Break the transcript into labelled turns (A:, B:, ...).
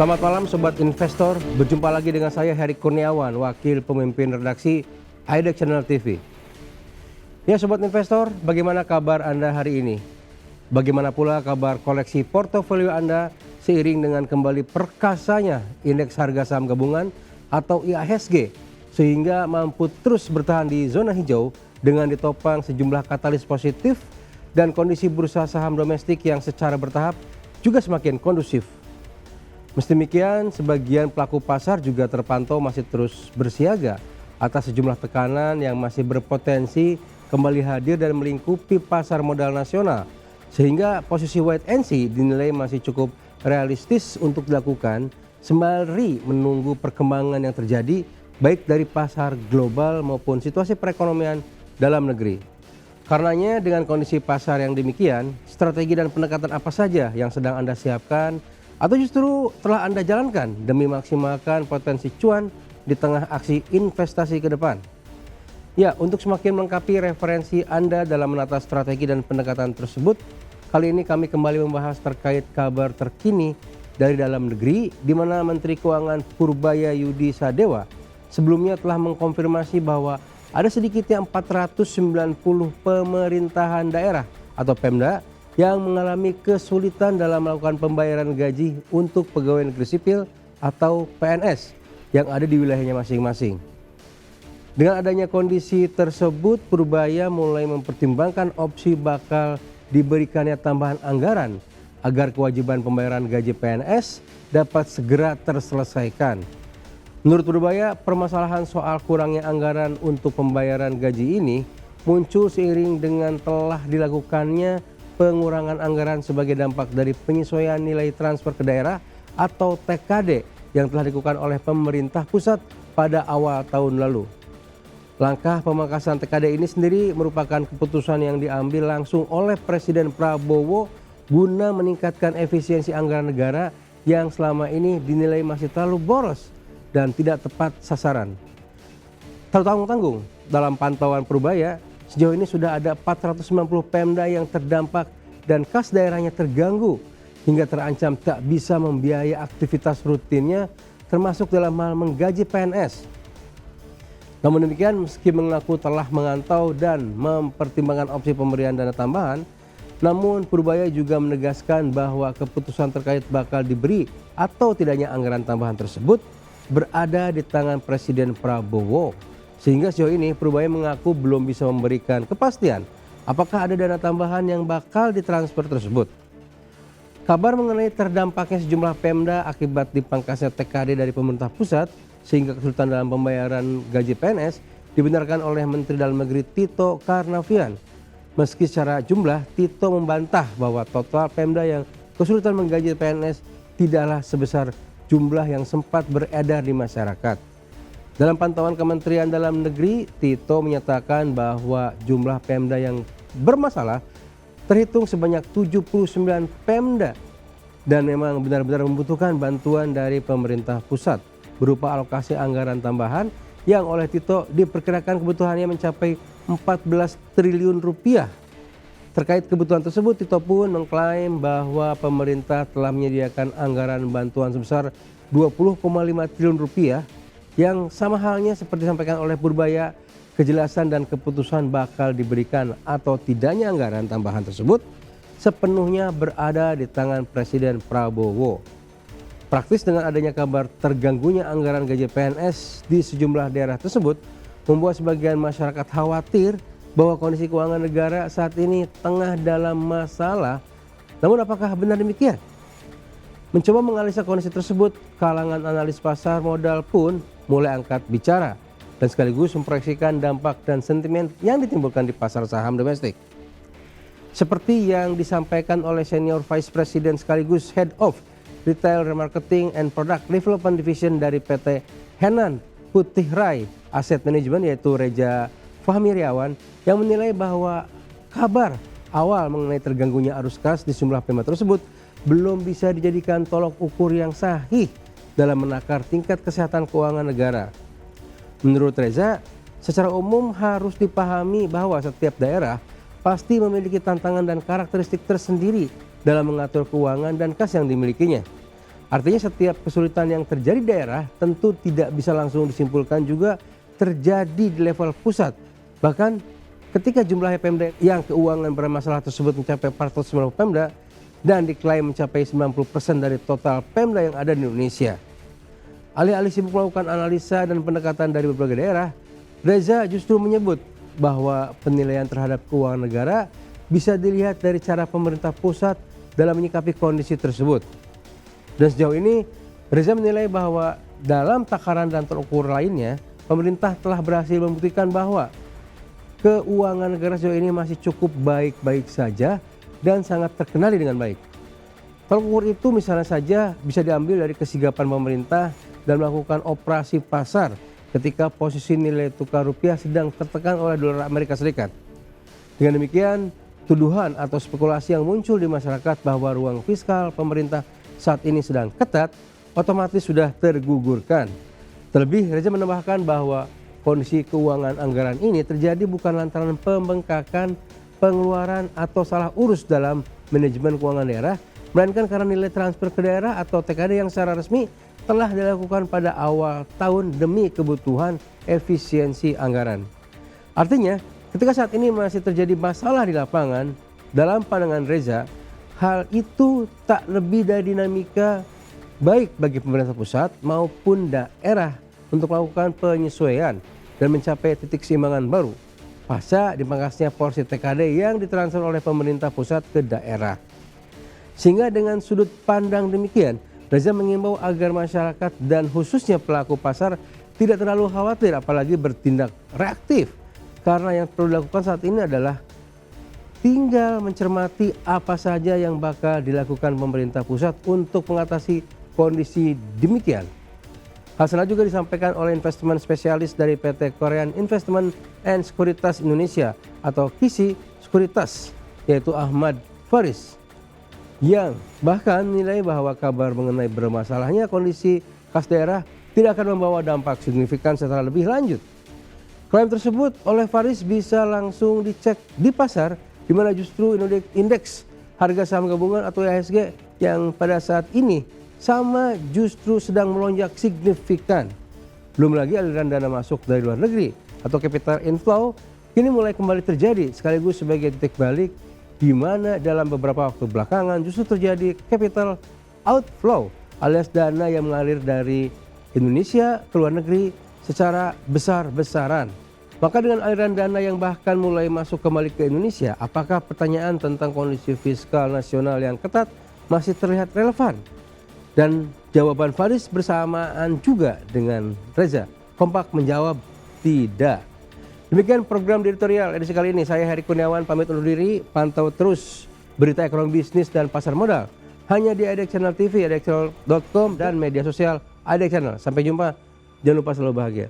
A: Selamat malam Sobat Investor, berjumpa lagi dengan saya Heri Kurniawan, Wakil Pemimpin Redaksi IDEX Channel TV. Ya Sobat Investor, bagaimana kabar Anda hari ini? Bagaimana pula kabar koleksi portofolio Anda seiring dengan kembali perkasanya indeks harga saham gabungan atau IHSG sehingga mampu terus bertahan di zona hijau dengan ditopang sejumlah katalis positif dan kondisi bursa saham domestik yang secara bertahap juga semakin kondusif. Meski demikian, sebagian pelaku pasar juga terpantau masih terus bersiaga atas sejumlah tekanan yang masih berpotensi kembali hadir dan melingkupi pasar modal nasional. Sehingga posisi wait and see dinilai masih cukup realistis untuk dilakukan sembari menunggu perkembangan yang terjadi baik dari pasar global maupun situasi perekonomian dalam negeri. Karenanya dengan kondisi pasar yang demikian, strategi dan pendekatan apa saja yang sedang Anda siapkan atau justru telah Anda jalankan demi maksimalkan potensi cuan di tengah aksi investasi ke depan? Ya, untuk semakin melengkapi referensi Anda dalam menata strategi dan pendekatan tersebut, kali ini kami kembali membahas terkait kabar terkini dari dalam negeri di mana Menteri Keuangan Purbaya Yudi Sadewa sebelumnya telah mengkonfirmasi bahwa ada sedikitnya 490 pemerintahan daerah atau Pemda yang mengalami kesulitan dalam melakukan pembayaran gaji untuk pegawai negeri sipil atau PNS yang ada di wilayahnya masing-masing. Dengan adanya kondisi tersebut, Purbaya mulai mempertimbangkan opsi bakal diberikannya tambahan anggaran agar kewajiban pembayaran gaji PNS dapat segera terselesaikan. Menurut Purbaya, permasalahan soal kurangnya anggaran untuk pembayaran gaji ini muncul seiring dengan telah dilakukannya pengurangan anggaran sebagai dampak dari penyesuaian nilai transfer ke daerah atau TKD yang telah dilakukan oleh pemerintah pusat pada awal tahun lalu. Langkah pemangkasan TKD ini sendiri merupakan keputusan yang diambil langsung oleh Presiden Prabowo guna meningkatkan efisiensi anggaran negara yang selama ini dinilai masih terlalu boros dan tidak tepat sasaran. Tak tanggung-tanggung, dalam pantauan Purbaya, sejauh ini sudah ada 490 Pemda yang terdampak dan kas daerahnya terganggu hingga terancam tak bisa membiayai aktivitas rutinnya termasuk dalam hal menggaji PNS. Namun demikian, meski mengaku telah mengantau dan mempertimbangkan opsi pemberian dana tambahan, namun Purbaya juga menegaskan bahwa keputusan terkait bakal diberi atau tidaknya anggaran tambahan tersebut berada di tangan Presiden Prabowo. Sehingga sejauh ini Purbaya mengaku belum bisa memberikan kepastian apakah ada dana tambahan yang bakal ditransfer tersebut. Kabar mengenai terdampaknya sejumlah Pemda akibat dipangkasnya TKD dari pemerintah pusat sehingga kesulitan dalam pembayaran gaji PNS dibenarkan oleh Menteri Dalam Negeri Tito Karnavian. Meski secara jumlah Tito membantah bahwa total Pemda yang kesulitan menggaji PNS tidaklah sebesar jumlah yang sempat beredar di masyarakat. Dalam pantauan Kementerian Dalam Negeri, Tito menyatakan bahwa jumlah Pemda yang bermasalah terhitung sebanyak 79 Pemda dan memang benar-benar membutuhkan bantuan dari pemerintah pusat berupa alokasi anggaran tambahan yang oleh Tito diperkirakan kebutuhannya mencapai 14 triliun rupiah. Terkait kebutuhan tersebut, Tito pun mengklaim bahwa pemerintah telah menyediakan anggaran bantuan sebesar 20,5 triliun rupiah yang sama halnya seperti disampaikan oleh Purbaya, kejelasan dan keputusan bakal diberikan atau tidaknya anggaran tambahan tersebut sepenuhnya berada di tangan Presiden Prabowo. Praktis dengan adanya kabar terganggunya anggaran gaji PNS di sejumlah daerah tersebut membuat sebagian masyarakat khawatir bahwa kondisi keuangan negara saat ini tengah dalam masalah. Namun apakah benar demikian? Mencoba menganalisa kondisi tersebut, kalangan analis pasar modal pun mulai angkat bicara dan sekaligus memproyeksikan dampak dan sentimen yang ditimbulkan di pasar saham domestik. Seperti yang disampaikan oleh Senior Vice President sekaligus Head of Retail Remarketing and Product Development Division dari PT Henan Putih Rai Asset Management yaitu Reja Fahmiriawan yang menilai bahwa kabar awal mengenai terganggunya arus kas di sejumlah Pemda tersebut belum bisa dijadikan tolok ukur yang sahih dalam menakar tingkat kesehatan keuangan negara. Menurut Reza, secara umum harus dipahami bahwa setiap daerah pasti memiliki tantangan dan karakteristik tersendiri dalam mengatur keuangan dan kas yang dimilikinya. Artinya setiap kesulitan yang terjadi di daerah tentu tidak bisa langsung disimpulkan juga terjadi di level pusat. Bahkan ketika jumlah Pemda yang keuangan bermasalah tersebut mencapai 490 Pemda dan diklaim mencapai 90% dari total Pemda yang ada di Indonesia. Alih-alih sibuk melakukan analisa dan pendekatan dari berbagai daerah, Reza justru menyebut bahwa penilaian terhadap keuangan negara bisa dilihat dari cara pemerintah pusat dalam menyikapi kondisi tersebut. Dan sejauh ini Reza menilai bahwa dalam takaran dan terukur lainnya, pemerintah telah berhasil membuktikan bahwa keuangan negara sejauh ini masih cukup baik-baik saja dan sangat terkendali dengan baik. Tolak ukur itu misalnya saja bisa diambil dari kesigapan pemerintah dalam melakukan operasi pasar ketika posisi nilai tukar rupiah sedang tertekan oleh dolar Amerika Serikat. Dengan demikian, tuduhan atau spekulasi yang muncul di masyarakat bahwa ruang fiskal pemerintah saat ini sedang ketat otomatis sudah tergugurkan. Terlebih, Reza menambahkan bahwa kondisi keuangan anggaran ini terjadi bukan lantaran pembengkakan pengeluaran atau salah urus dalam manajemen keuangan daerah, melainkan karena nilai transfer ke daerah atau TKD yang secara resmi telah dilakukan pada awal tahun demi kebutuhan efisiensi anggaran. Artinya, ketika saat ini masih terjadi masalah di lapangan, dalam pandangan Reza, hal itu tak lebih dari dinamika baik bagi pemerintah pusat maupun daerah untuk melakukan penyesuaian dan mencapai titik keseimbangan baru pasca dipangkasnya porsi TKD yang ditransfer oleh pemerintah pusat ke daerah. Sehingga dengan sudut pandang demikian, Reza mengimbau agar masyarakat dan khususnya pelaku pasar tidak terlalu khawatir apalagi bertindak reaktif, karena yang perlu dilakukan saat ini adalah tinggal mencermati apa saja yang bakal dilakukan pemerintah pusat untuk mengatasi kondisi demikian. Hal senada juga disampaikan oleh investment spesialis dari PT Korean Investment and Sekuritas Indonesia atau KISI Sekuritas, yaitu Ahmad Faris, yang bahkan menilai bahwa kabar mengenai bermasalahnya kondisi kas daerah tidak akan membawa dampak signifikan secara lebih lanjut. Klaim tersebut oleh Faris bisa langsung dicek di pasar, di mana justru indeks harga saham gabungan atau IHSG yang pada saat ini sama justru sedang melonjak signifikan. Belum lagi aliran dana masuk dari luar negeri atau capital inflow kini mulai kembali terjadi sekaligus sebagai titik balik di mana dalam beberapa waktu belakangan justru terjadi capital outflow alias dana yang mengalir dari Indonesia ke luar negeri secara besar-besaran. Maka dengan aliran dana yang bahkan mulai masuk kembali ke Indonesia, apakah pertanyaan tentang kondisi fiskal nasional yang ketat masih terlihat relevan? Dan jawaban Faris bersamaan juga dengan Reza kompak menjawab tidak. Demikian program editorial edisi kali ini. Saya Heri Kurniawan pamit undur diri. Pantau terus berita ekonomi bisnis dan pasar modal hanya di IDX Channel TV, idxchannel.com dan media sosial IDX Channel. Sampai jumpa. Jangan lupa selalu bahagia.